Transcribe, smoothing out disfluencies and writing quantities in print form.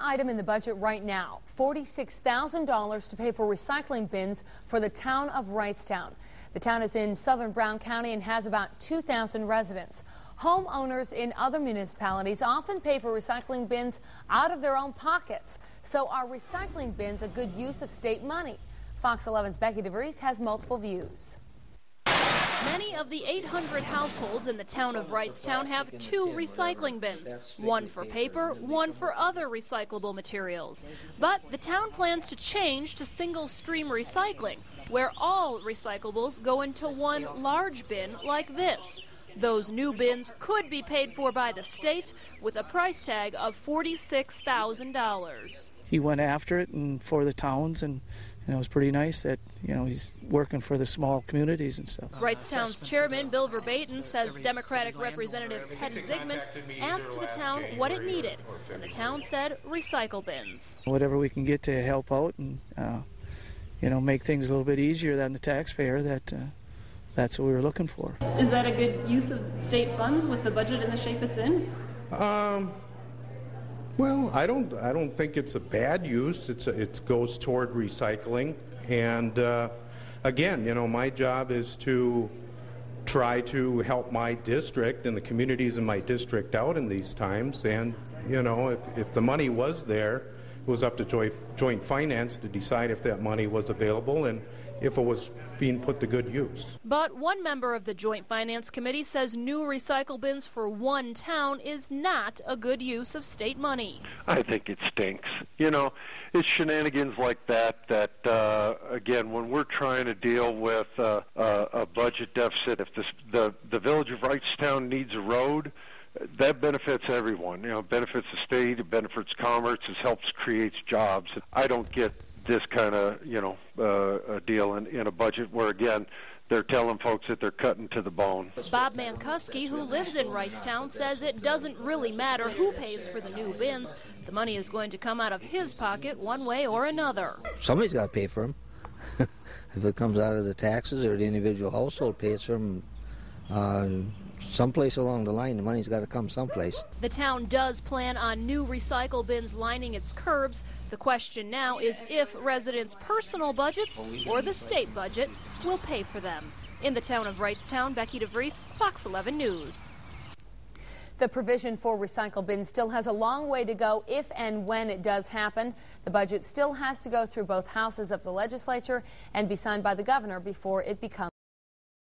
item in the budget right now, $46,000 to pay for recycling bins for the town of Wrightstown. The town is in southern Brown County and has about 2,000 residents. Homeowners in other municipalities often pay for recycling bins out of their own pockets. So are recycling bins a good use of state money? Fox 11's Becky DeVries has multiple views. Many of the 800 households in the town of Wrightstown have two recycling bins, one for paper, one for other recyclable materials. But the town plans to change to single-stream recycling, where all recyclables go into one large bin like this. Those new bins could be paid for by the state with a price tag of $46,000. He went after it and for the towns, and it was pretty nice that, he's working for the small communities and stuff. Wrightstown's chairman, Bill Verbaten, says Democratic Representative Ted Zygmunt asked the town what it needed, and the town said recycle bins. Whatever we can get to help out and, make things a little bit easier than the taxpayer, that's what we were looking for. Is that a good use of state funds with the budget in the shape it's in? Well, I don't think it's a bad use. It goes toward recycling, and again, my job is to try to help my district and the communities in my district out in these times. And if the money was there, it was up to joint finance to decide if that money was available and if it was being put to good use. But one member of the Joint Finance Committee says new recycle bins for one town is not a good use of state money. I think it stinks. It's shenanigans like that again, when we're trying to deal with a budget deficit, if the village of Wrightstown needs a road, that benefits everyone. It benefits the state, it benefits commerce, it helps create jobs. I don't get this kind of, a deal in a budget where, again, they're telling folks that they're cutting to the bone. Bob Mankuski, who lives in Wrightstown, says it doesn't really matter who pays for the new bins. The money is going to come out of his pocket one way or another. Somebody's got to pay for them. If it comes out of the taxes or the individual household pays for them, someplace along the line, the money's got to come someplace. The town does plan on new recycle bins lining its curbs. The question now is if residents' personal budgets or the state budget will pay for them. In the town of Wrightstown, Becky DeVries, Fox 11 News. The provision for recycle bins still has a long way to go if and when it does happen. The budget still has to go through both houses of the legislature and be signed by the governor before it becomes